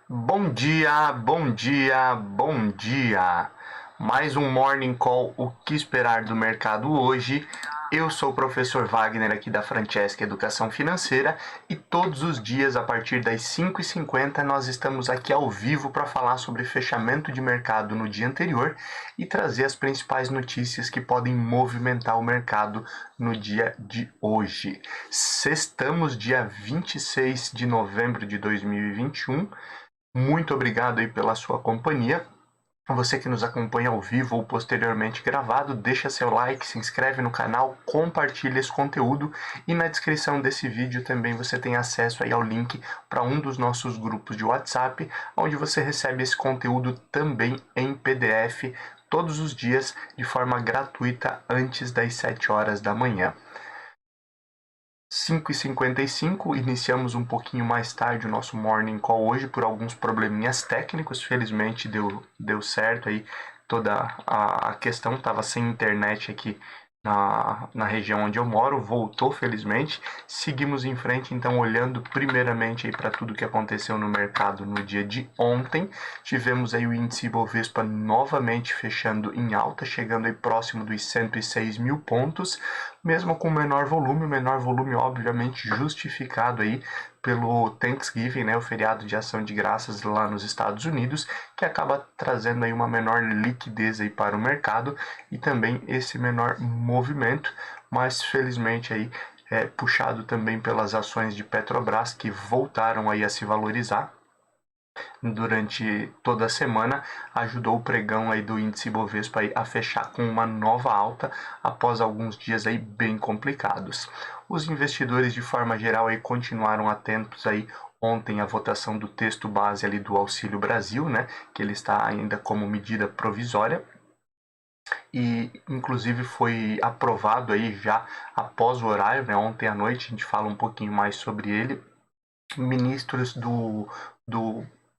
Bom dia, bom dia, bom dia! Mais um Morning Call, o que esperar do mercado hoje? Eu sou o professor Wagner aqui da Francesca Educação Financeira e todos os dias a partir das 5h50 nós estamos aqui ao vivo para falar sobre fechamento de mercado no dia anterior e trazer as principais notícias que podem movimentar o mercado no dia de hoje. Sextamos dia 26 de novembro de 2021. Muito obrigado aí pela sua companhia. Você que nos acompanha ao vivo ou posteriormente gravado, deixa seu like, se inscreve no canal, compartilha esse conteúdo e na descrição desse vídeo também você tem acesso aí ao link para um dos nossos grupos de WhatsApp, onde você recebe esse conteúdo também em PDF todos os dias de forma gratuita antes das 7 horas da manhã. 5h55, iniciamos um pouquinho mais tarde o nosso Morning Call hoje por alguns probleminhas técnicos, felizmente deu certo aí, toda a questão estava sem internet aqui na região onde eu moro, voltou felizmente, seguimos em frente então olhando primeiramente para tudo que aconteceu no mercado no dia de ontem, tivemos aí o índice Bovespa novamente fechando em alta, chegando aí próximo dos 106 mil pontos, mesmo com menor volume obviamente justificado aí pelo Thanksgiving, né, o feriado de ação de graças lá nos Estados Unidos, que acaba trazendo aí uma menor liquidez aí para o mercado e também esse menor movimento, mas felizmente aí puxado também pelas ações de Petrobras que voltaram aí a se valorizar durante toda a semana, ajudou o pregão aí do índice Bovespa aí a fechar com uma nova alta após alguns dias aí bem complicados. Os investidores de forma geral aí continuaram atentos aí ontem à votação do texto base ali do Auxílio Brasil, né, que ele está ainda como medida provisória e inclusive foi aprovado aí já após o horário, né, ontem à noite a gente fala um pouquinho mais sobre ele. Ministros do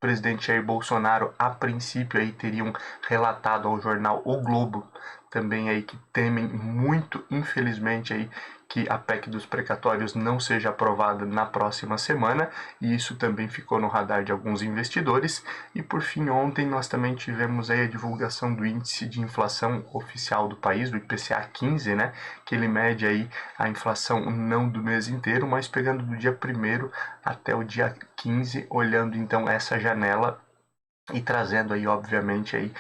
presidente Jair Bolsonaro, a princípio, aí teriam relatado ao jornal O Globo, também aí que temem muito, infelizmente, aí que a PEC dos precatórios não seja aprovada na próxima semana, e isso também ficou no radar de alguns investidores. E por fim, ontem nós também tivemos aí a divulgação do índice de inflação oficial do país, do IPCA 15, né, que ele mede aí a inflação não do mês inteiro, mas pegando do dia 1º até o dia 15, olhando então essa janela e trazendo aí obviamente aí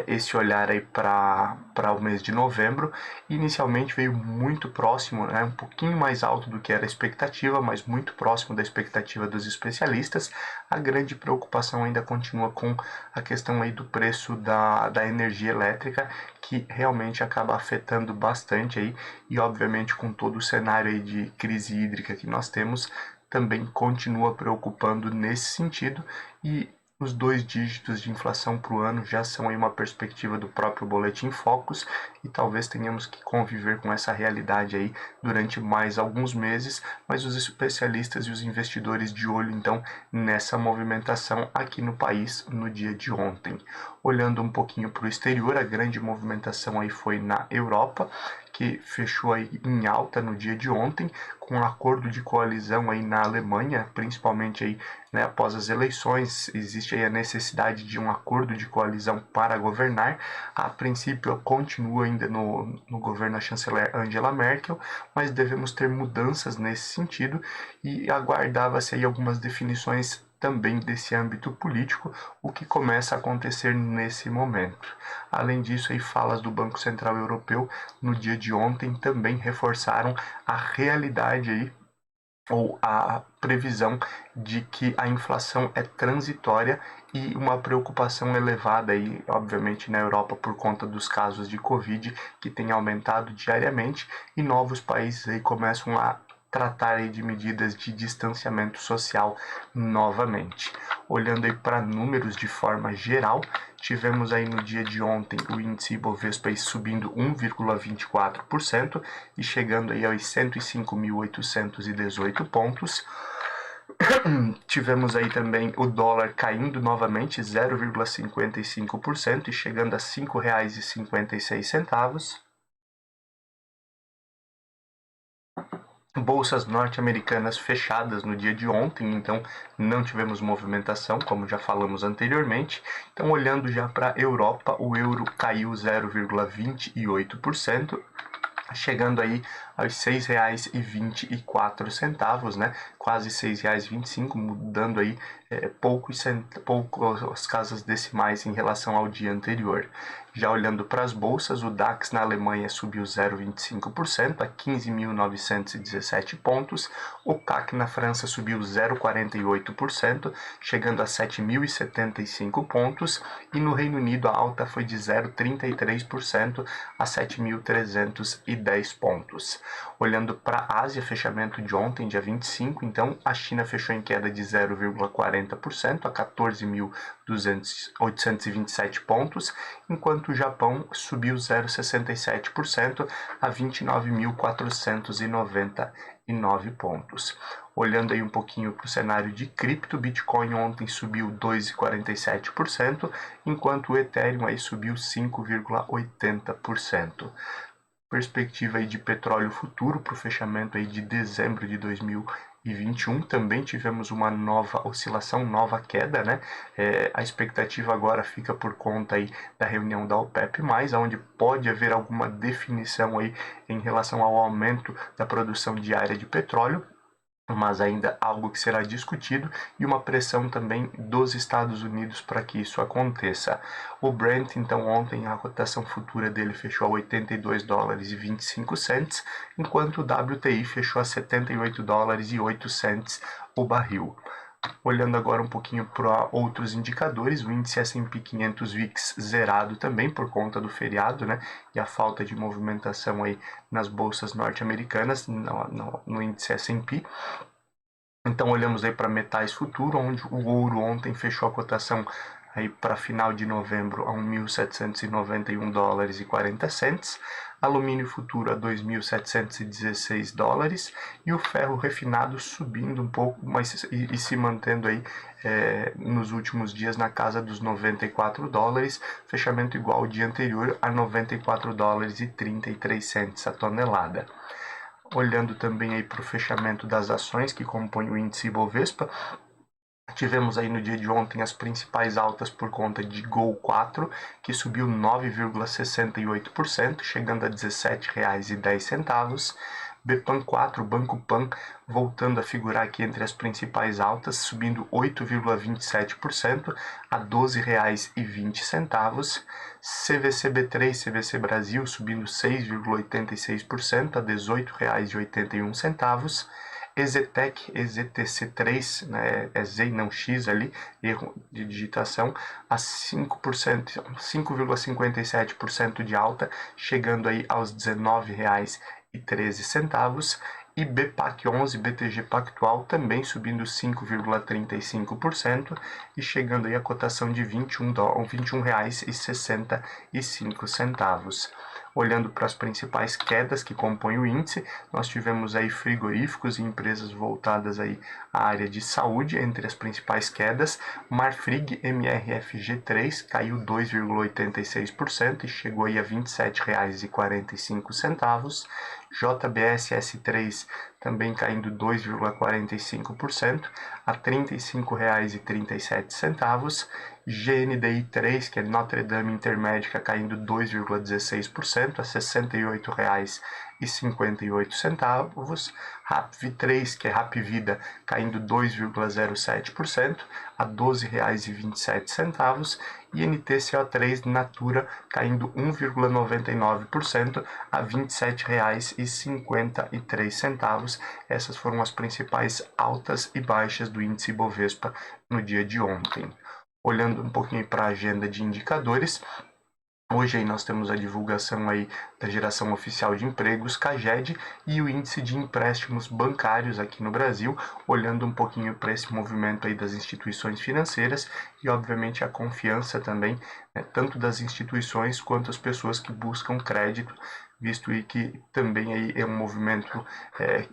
esse olhar aí para o mês de novembro. Inicialmente veio muito próximo, né, um pouquinho mais alto do que era a expectativa, mas muito próximo da expectativa dos especialistas. A grande preocupação ainda continua com a questão aí do preço da energia elétrica, que realmente acaba afetando bastante aí, e obviamente com todo o cenário aí de crise hídrica que nós temos, também continua preocupando nesse sentido. E os 2 dígitos de inflação para o ano já são aí uma perspectiva do próprio Boletim Focus e talvez tenhamos que conviver com essa realidade aí durante mais alguns meses, mas os especialistas e os investidores de olho então nessa movimentação aqui no país no dia de ontem. Olhando um pouquinho para o exterior, a grande movimentação aí foi na Europa, que fechou aí em alta no dia de ontem, com um acordo de coalizão aí na Alemanha, principalmente aí, né, após as eleições, existe aí a necessidade de um acordo de coalizão para governar. A princípio, continua ainda no governo a chanceler Angela Merkel, mas devemos ter mudanças nesse sentido e aguardava-se aí algumas definições também desse âmbito político, o que começa a acontecer nesse momento. Além disso, aí falas do Banco Central Europeu no dia de ontem também reforçaram a realidade aí, ou a previsão de que a inflação é transitória e uma preocupação elevada aí, obviamente, na Europa por conta dos casos de Covid que tem aumentado diariamente e novos países aí começam a tratar aí de medidas de distanciamento social novamente. Olhando aí para números de forma geral, tivemos aí no dia de ontem o índice Ibovespa subindo 1,24% e chegando aí aos 105.818 pontos. Tivemos aí também o dólar caindo novamente 0,55% e chegando a R$ 5,56. Bolsas norte-americanas fechadas no dia de ontem, então não tivemos movimentação, como já falamos anteriormente. Então, olhando já para a Europa, o euro caiu 0,28%, chegando aí aos R$ 6,24, né? Quase R$ 6,25, mudando aí poucas casas decimais em relação ao dia anterior. Já olhando para as bolsas, o DAX na Alemanha subiu 0,25% a 15.917 pontos, o CAC na França subiu 0,48%, chegando a 7.075 pontos, e no Reino Unido a alta foi de 0,33% a 7.310 pontos. Olhando para a Ásia, fechamento de ontem, dia 25, então a China fechou em queda de 0,40% a 14.827 pontos, enquanto o Japão subiu 0,67% a 29.499 pontos. Olhando aí um pouquinho para o cenário de cripto, Bitcoin ontem subiu 2,47%, enquanto o Ethereum aí subiu 5,80%. Perspectiva aí de petróleo futuro para o fechamento aí de dezembro de 2021, também tivemos uma nova oscilação, nova queda, né? A expectativa agora fica por conta aí da reunião da OPEP+, onde pode haver alguma definição aí em relação ao aumento da produção diária de petróleo, mas ainda algo que será discutido, e uma pressão também dos Estados Unidos para que isso aconteça. O Brent, então, ontem a cotação futura dele fechou a $82,25, enquanto o WTI fechou a $78,08 o barril. Olhando agora um pouquinho para outros indicadores, o índice S&P 500 VIX zerado também por conta do feriado, né, e a falta de movimentação aí nas bolsas norte-americanas, no índice S&P. Então olhamos aí para metais futuro, onde o ouro ontem fechou a cotação aí para final de novembro a $1.791,40, alumínio futuro a $2.716 e o ferro refinado subindo um pouco, mas e se mantendo aí nos últimos dias na casa dos $94, fechamento igual ao dia anterior a $94,33 a tonelada. Olhando também aí para o fechamento das ações que compõem o índice Ibovespa, tivemos aí no dia de ontem as principais altas por conta de Gol 4, que subiu 9,68%, chegando a R$ 17,10. Bepan 4, Banco Pan, voltando a figurar aqui entre as principais altas, subindo 8,27% a R$ 12,20. CVC-B3, CVC Brasil, subindo 6,86% a R$ 18,81. EZTEC, EZTC3, né, é Z e não X ali, erro de digitação, a 5,57% de alta, chegando aí aos R$ 19,13. E BPAC 11, BTG Pactual, também subindo 5,35% e chegando aí a cotação de R$ 21,65. Olhando para as principais quedas que compõem o índice, nós tivemos aí frigoríficos e empresas voltadas aí à área de saúde entre as principais quedas. Marfrig MRFG3 caiu 2,86% e chegou aí a R$ 27,45. JBSS3 também caindo 2,45% a R$ 35,37. GNDI 3, que é Notre Dame Intermédica, caindo 2,16% a R$ 68,58. RAPV3, que é Rapvida, caindo 2,07% a R$ 12,27. E NTCO3 Natura caindo 1,99% a R$ 27,53. Essas foram as principais altas e baixas do índice Ibovespa no dia de ontem. Olhando um pouquinho para a agenda de indicadores, hoje aí nós temos a divulgação aí da geração oficial de empregos, CAGED, e o índice de empréstimos bancários aqui no Brasil, olhando um pouquinho para esse movimento aí das instituições financeiras e, obviamente, a confiança também, né, tanto das instituições quanto as pessoas que buscam crédito, visto aí que também aí é um movimento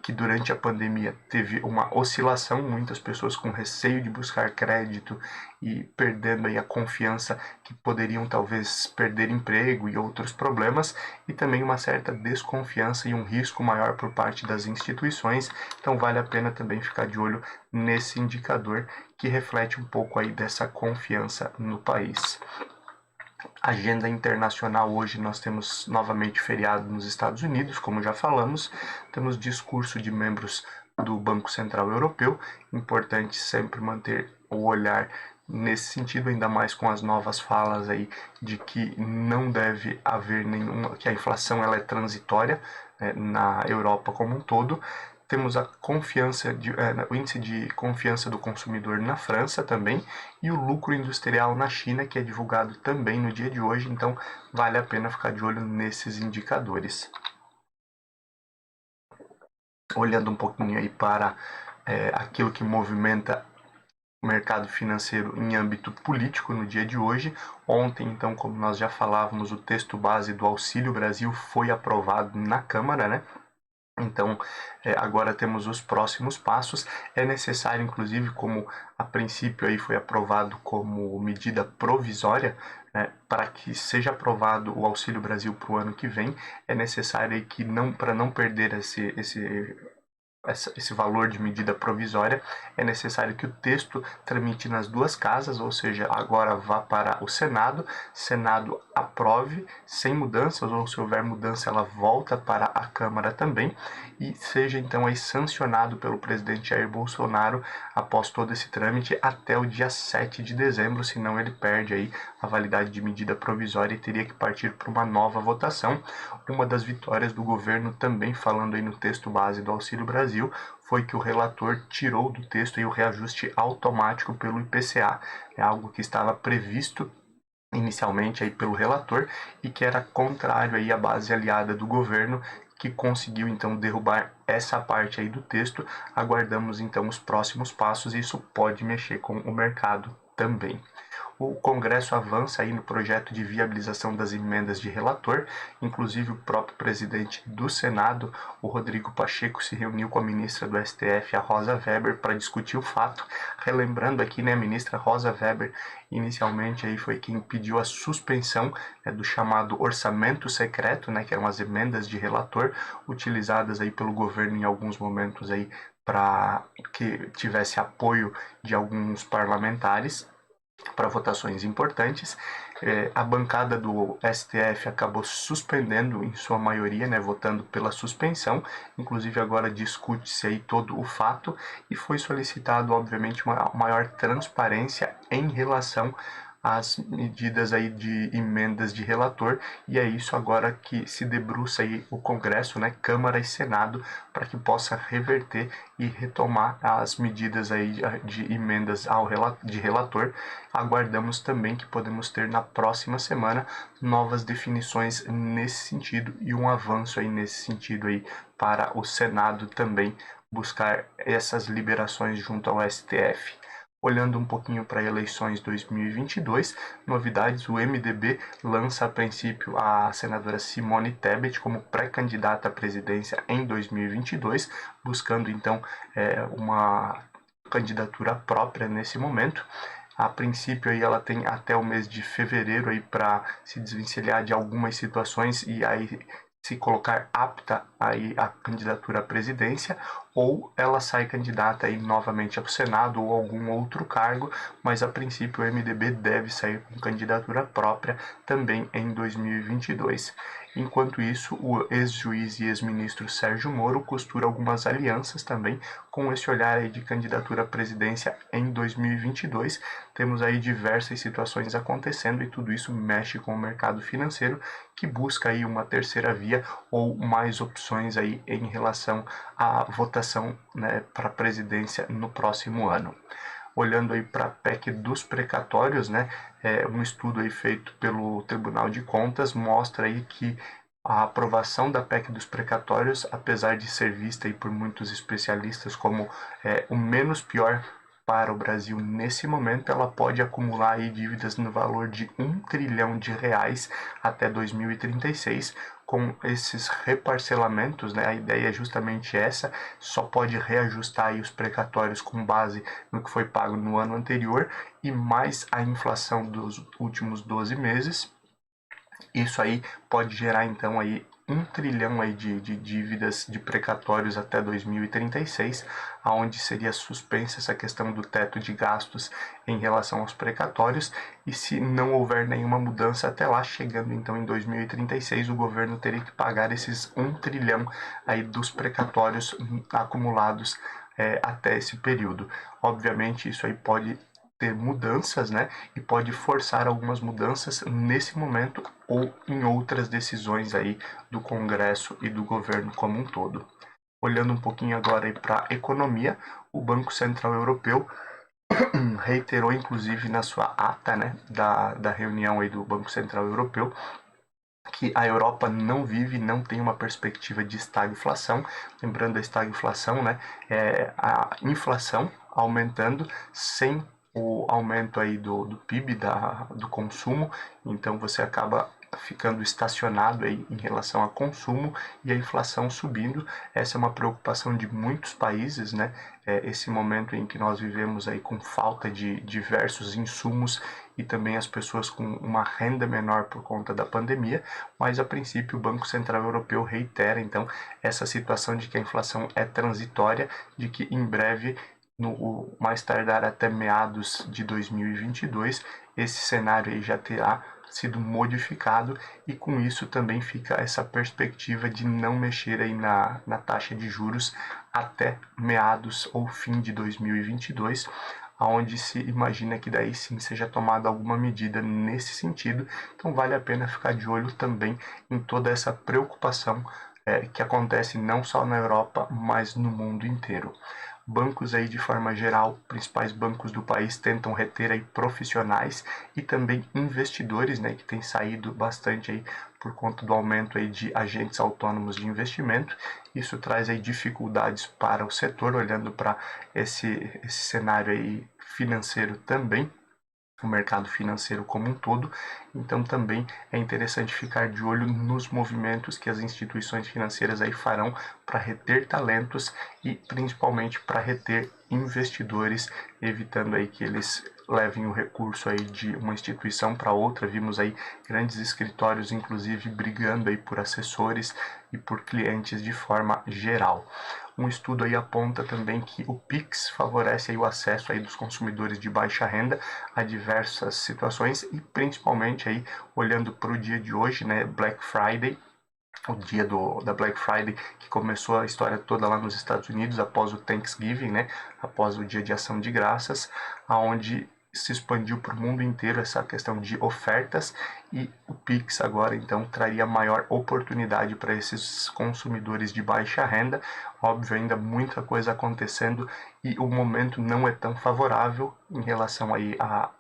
que durante a pandemia teve uma oscilação, muitas pessoas com receio de buscar crédito e perdendo aí a confiança, que poderiam talvez perder emprego e outros problemas, e também uma certa desconfiança e um risco maior por parte das instituições. Então vale a pena também ficar de olho nesse indicador que reflete um pouco aí dessa confiança no país. Agenda internacional: hoje nós temos novamente feriado nos Estados Unidos, como já falamos, temos discurso de membros do Banco Central Europeu, importante sempre manter o olhar nesse sentido, ainda mais com as novas falas aí de que não deve haver nenhuma, que a inflação ela é transitória, na Europa como um todo. Temos a confiança o índice de confiança do consumidor na França também, e o lucro industrial na China, que é divulgado também no dia de hoje, então vale a pena ficar de olho nesses indicadores. Olhando um pouquinho aí para aquilo que movimenta o mercado financeiro em âmbito político no dia de hoje. Ontem, então, como nós já falávamos, o texto base do Auxílio Brasil foi aprovado na Câmara, né? Então, agora temos os próximos passos. É necessário, inclusive, como a princípio aí foi aprovado como medida provisória, né, para que seja aprovado o Auxílio Brasil para o ano que vem, é necessário aí que, para não perder esse valor de medida provisória, é necessário que o texto tramite nas duas casas, ou seja, agora vá para o Senado, Senado aprove sem mudanças, ou se houver mudança ela volta para a Câmara também, e seja então aí sancionado pelo presidente Jair Bolsonaro após todo esse trâmite até o dia 7 de dezembro, senão ele perde aí a validade de medida provisória e teria que partir para uma nova votação. Uma das vitórias do governo, também falando aí no texto base do Auxílio Brasil, foi que o relator tirou do texto aí o reajuste automático pelo IPCA. É algo que estava previsto inicialmente aí pelo relator e que era contrário aí à base aliada do governo, que conseguiu então derrubar essa parte aí do texto. Aguardamos então os próximos passos, e isso pode mexer com o mercado também. O Congresso avança aí no projeto de viabilização das emendas de relator, inclusive o próprio presidente do Senado, o Rodrigo Pacheco, se reuniu com a ministra do STF, a Rosa Weber, para discutir o fato. Relembrando aqui, né, a ministra Rosa Weber inicialmente aí foi quem pediu a suspensão do chamado orçamento secreto, né, que eram as emendas de relator utilizadas aí pelo governo em alguns momentos aí para que tivesse apoio de alguns parlamentares para votações importantes. A bancada do STF acabou suspendendo em sua maioria, né, votando pela suspensão. Inclusive agora discute-se aí todo o fato e foi solicitado, obviamente, uma maior transparência em relação às medidas aí de emendas de relator, e é isso agora que se debruça aí o Congresso, né, Câmara e Senado, para que possa reverter e retomar as medidas aí de emendas de relator. Aguardamos também que podemos ter na próxima semana novas definições nesse sentido e um avanço aí nesse sentido aí para o Senado também buscar essas liberações junto ao STF. Olhando um pouquinho para eleições 2022, novidades: o MDB lança a princípio a senadora Simone Tebet como pré-candidata à presidência em 2022, buscando então uma candidatura própria nesse momento. A princípio aí ela tem até o mês de fevereiro aí para se desvencilhar de algumas situações e aí se colocar apta aí a candidatura à presidência, ou ela sai candidata aí novamente ao Senado ou algum outro cargo, mas a princípio o MDB deve sair com candidatura própria também em 2022. Enquanto isso, o ex-juiz e ex-ministro Sérgio Moro costura algumas alianças também com esse olhar aí de candidatura à presidência em 2022. Temos aí diversas situações acontecendo e tudo isso mexe com o mercado financeiro, que busca aí uma terceira via ou mais opções aí em relação à votação, né, para a presidência no próximo ano. Olhando aí para a PEC dos precatórios, né, um estudo aí feito pelo Tribunal de Contas mostra aí que a aprovação da PEC dos precatórios, apesar de ser vista aí por muitos especialistas como o menos pior para o Brasil nesse momento, ela pode acumular aí dívidas no valor de R$ 1 trilhão até 2036, com esses reparcelamentos, né, a ideia é justamente essa, só pode reajustar aí os precatórios com base no que foi pago no ano anterior e mais a inflação dos últimos 12 meses. Isso aí pode gerar então aí 1 trilhão aí de dívidas de precatórios até 2036, aonde seria suspensa essa questão do teto de gastos em relação aos precatórios, e se não houver nenhuma mudança até lá, chegando então em 2036, o governo teria que pagar esses 1 trilhão aí dos precatórios acumulados até esse período. Obviamente isso aí pode ter mudanças, né? E pode forçar algumas mudanças nesse momento ou em outras decisões aí do Congresso e do governo como um todo. Olhando um pouquinho agora para a economia, o Banco Central Europeu reiterou, inclusive na sua ata, né, da reunião aí do Banco Central Europeu, que a Europa não vive, não tem uma perspectiva de estagflação. Lembrando, a estagflação, né, é a inflação aumentando sem o aumento aí do PIB, do consumo, então você acaba ficando estacionado aí em relação a consumo e a inflação subindo. Essa é uma preocupação de muitos países, né? Esse momento em que nós vivemos aí com falta de diversos insumos e também as pessoas com uma renda menor por conta da pandemia, mas a princípio o Banco Central Europeu reitera então essa situação de que a inflação é transitória, de que em breve, no mais tardar até meados de 2022, esse cenário aí já terá sido modificado, e com isso também fica essa perspectiva de não mexer aí na taxa de juros até meados ou fim de 2022, onde se imagina que daí sim seja tomada alguma medida nesse sentido. Então vale a pena ficar de olho também em toda essa preocupação que acontece não só na Europa, mas no mundo inteiro. Bancos aí de forma geral, principais bancos do país tentam reter aí profissionais e também investidores, né, que tem saído bastante aí por conta do aumento aí de agentes autônomos de investimento. Isso traz aí dificuldades para o setor, olhando para esse cenário aí financeiro também, o mercado financeiro como um todo. Então também é interessante ficar de olho nos movimentos que as instituições financeiras aí farão para reter talentos e principalmente para reter investidores, evitando aí que eles levem o recurso aí de uma instituição para outra. Vimos aí grandes escritórios inclusive brigando aí por assessores e por clientes de forma geral. Um estudo aí aponta também que o Pix favorece aí o acesso aí dos consumidores de baixa renda a diversas situações, e principalmente aí olhando para o dia de hoje, né, Black Friday, o dia da Black Friday, que começou a história toda lá nos Estados Unidos após o Thanksgiving, né, após o Dia de Ação de Graças, aonde se expandiu para o mundo inteiro essa questão de ofertas, e o Pix agora então traria maior oportunidade para esses consumidores de baixa renda. Óbvio, ainda muita coisa acontecendo e o momento não é tão favorável em relação aí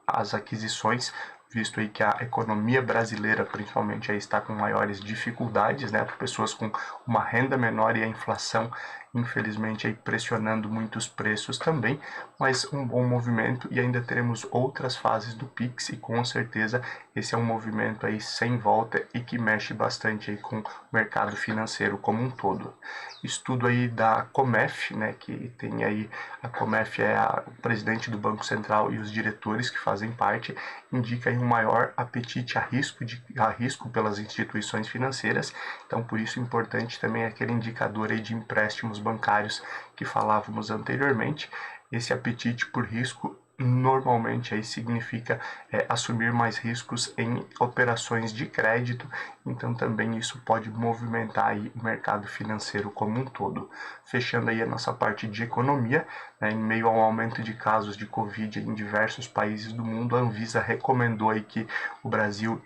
às aquisições, visto aí que a economia brasileira, principalmente, aí está com maiores dificuldades, né, pessoas com uma renda menor e a inflação, infelizmente, aí pressionando muitos preços também, mas um bom movimento, e ainda teremos outras fases do Pix, e com certeza esse é um movimento aí sem volta e que mexe bastante aí com o mercado financeiro como um todo. Estudo aí da Comef, né, que tem aí, a Comef é o presidente do Banco Central e os diretores que fazem parte, indica aí um maior apetite a risco pelas instituições financeiras. Então, por isso, importante também aquele indicador aí de empréstimos bancários que falávamos anteriormente. Esse apetite por risco normalmente aí significa assumir mais riscos em operações de crédito, então também isso pode movimentar aí o mercado financeiro como um todo. Fechando aí a nossa parte de economia, né, em meio ao aumento de casos de Covid em diversos países do mundo, a Anvisa recomendou aí que o Brasil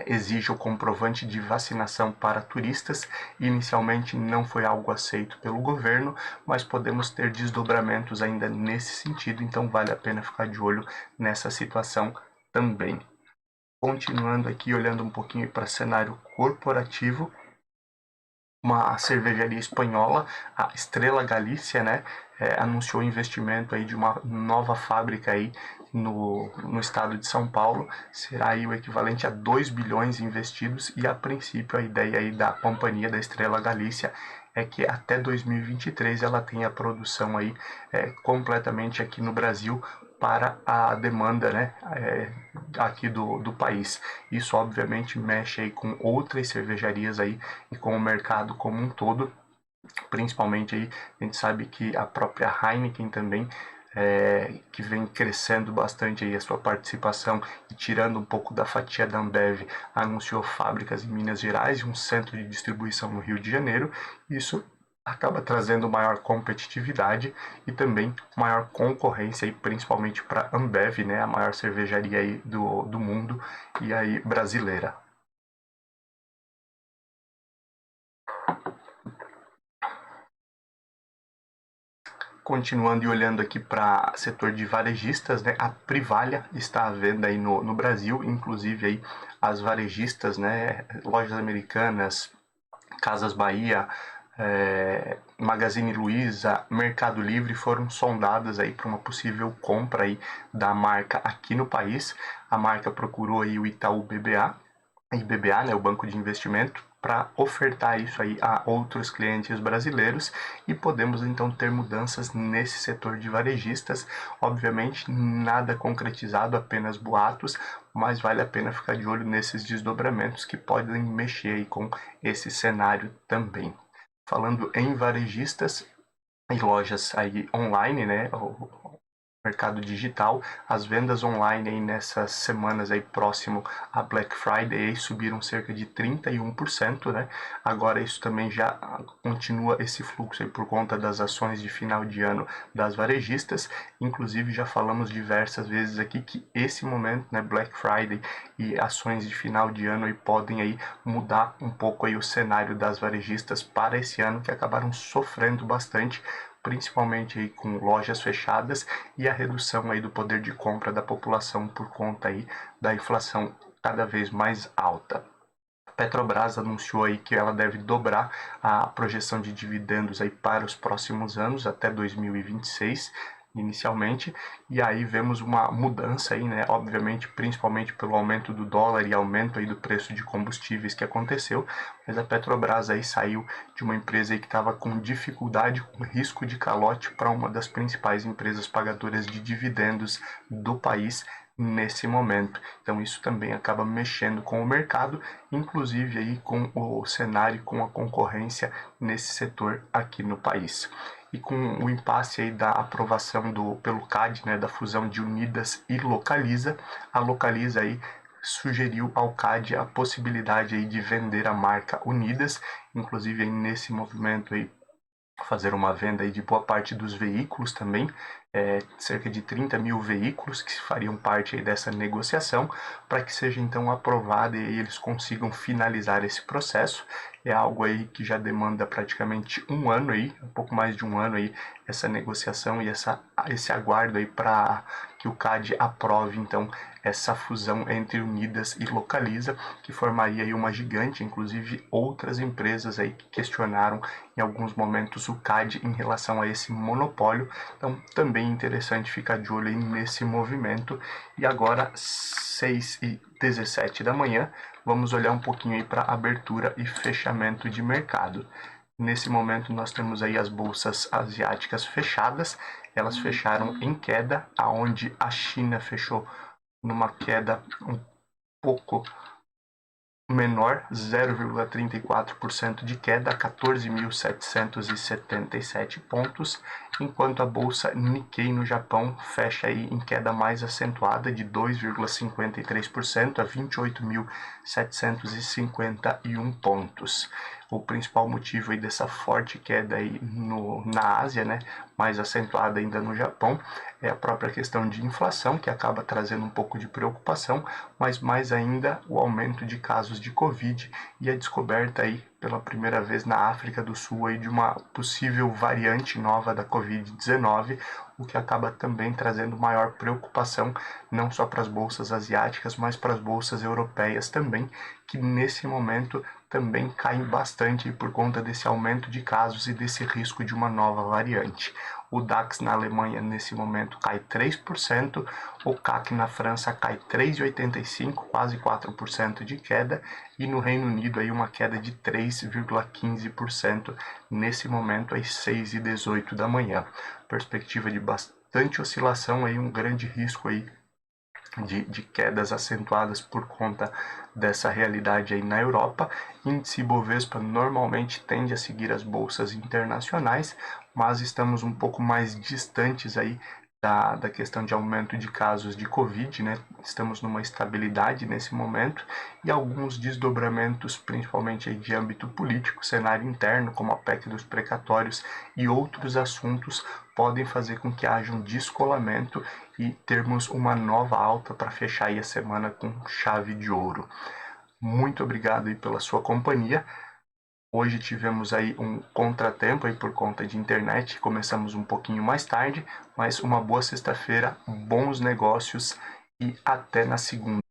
exige o comprovante de vacinação para turistas. Inicialmente não foi algo aceito pelo governo, mas podemos ter desdobramentos ainda nesse sentido, então vale a pena ficar de olho nessa situação também. Continuando aqui, olhando um pouquinho para cenário corporativo, uma cervejaria espanhola, a Estrela Galícia, né, anunciou investimento aí de uma nova fábrica aí no estado de São Paulo. Será aí o equivalente a 2 bilhões investidos, e a princípio a ideia aí da companhia da Estrela Galícia é que até 2023 ela tenha a produção aí completamente aqui no Brasil para a demanda, né, aqui do país. Isso obviamente mexe aí com outras cervejarias aí e com o mercado como um todo, principalmente aí a gente sabe que a própria Heineken também que vem crescendo bastante aí a sua participação e tirando um pouco da fatia da Ambev, anunciou fábricas em Minas Gerais e um centro de distribuição no Rio de Janeiro. Isso acaba trazendo maior competitividade e também maior concorrência, aí, principalmente para a Ambev, né, a maior cervejaria aí do mundo e aí brasileira. Continuando e olhando aqui para setor de varejistas, né, a Privalha está à venda aí no Brasil, inclusive aí as varejistas, né, lojas americanas, Casas Bahia, Magazine Luiza, Mercado Livre foram sondadas aí para uma possível compra aí da marca aqui no país. A marca procurou aí o Itaú BBA, né, o banco de investimento, para ofertar isso aí a outros clientes brasileiros, e podemos então ter mudanças nesse setor de varejistas. Obviamente nada concretizado, apenas boatos, mas vale a pena ficar de olho nesses desdobramentos que podem mexer aí com esse cenário também. Falando em varejistas e lojas aí online, né, mercado digital, as vendas online aí nessas semanas aí próximo a Black Friday aí subiram cerca de 31%, né? Agora isso também já continua esse fluxo aí por conta das ações de final de ano das varejistas. Inclusive já falamos diversas vezes aqui que esse momento, né, Black Friday e ações de final de ano aí podem aí mudar um pouco aí o cenário das varejistas para esse ano, que acabaram sofrendo bastante, principalmente aí com lojas fechadas e a redução aí do poder de compra da população por conta aí da inflação cada vez mais alta. A Petrobras anunciou aí que ela deve dobrar a projeção de dividendos aí para os próximos anos, até 2026, inicialmente, e aí vemos uma mudança aí, né, obviamente, principalmente pelo aumento do dólar e aumento aí do preço de combustíveis que aconteceu, mas a Petrobras aí saiu de uma empresa aí que estava com dificuldade, com risco de calote, para uma das principais empresas pagadoras de dividendos do país nesse momento. Então isso também acaba mexendo com o mercado, inclusive aí com o cenário, com a concorrência nesse setor aqui no país. E com o impasse aí da aprovação pelo CAD, né, da fusão de Unidas e Localiza, a Localiza aí sugeriu ao CAD a possibilidade aí de vender a marca Unidas, inclusive aí nesse movimento aí fazer uma venda aí de boa parte dos veículos também, cerca de 30 mil veículos que fariam parte aí dessa negociação, para que seja então aprovada e eles consigam finalizar esse processo. É algo aí que já demanda praticamente um ano aí, um pouco mais de um ano aí, essa negociação e esse aguardo aí para que o CAD aprove então essa fusão entre Unidas e Localiza, que formaria aí uma gigante. Inclusive outras empresas aí que questionaram em alguns momentos o CAD em relação a esse monopólio. Então também interessante ficar de olho aí nesse movimento. E agora 6h17 da manhã, vamos olhar um pouquinho aí para abertura e fechamento de mercado. Nesse momento nós temos aí as bolsas asiáticas fechadas, elas fecharam em queda, aonde a China fechou numa queda um pouco menor, 0,34% de queda, a 14.777 pontos, enquanto a bolsa Nikkei no Japão fecha aí em queda mais acentuada de 2,53% a 28.751 pontos. O principal motivo aí dessa forte queda aí na Ásia, né, mais acentuada ainda no Japão, é a própria questão de inflação, que acaba trazendo um pouco de preocupação, mas mais ainda o aumento de casos de Covid e a descoberta aí pela primeira vez na África do Sul aí de uma possível variante nova da Covid-19, o que acaba também trazendo maior preocupação não só para as bolsas asiáticas, mas para as bolsas europeias também, que nesse momento também caem bastante por conta desse aumento de casos e desse risco de uma nova variante. O DAX na Alemanha nesse momento cai 3%, o CAC na França cai 3,85%, quase 4% de queda, e no Reino Unido aí uma queda de 3,15% nesse momento às 6h18 da manhã. Perspectiva de bastante oscilação aí, um grande risco aí de quedas acentuadas por conta dessa realidade aí na Europa. Índice Ibovespa normalmente tende a seguir as bolsas internacionais, mas estamos um pouco mais distantes aí da questão de aumento de casos de Covid, né? Estamos numa estabilidade nesse momento e alguns desdobramentos, principalmente aí de âmbito político, cenário interno, como a PEC dos precatórios e outros assuntos, podem fazer com que haja um descolamento e termos uma nova alta para fechar aí a semana com chave de ouro. Muito obrigado aí pela sua companhia. Hoje tivemos aí um contratempo aí por conta de internet, começamos um pouquinho mais tarde, mas uma boa sexta-feira, bons negócios e até na segunda.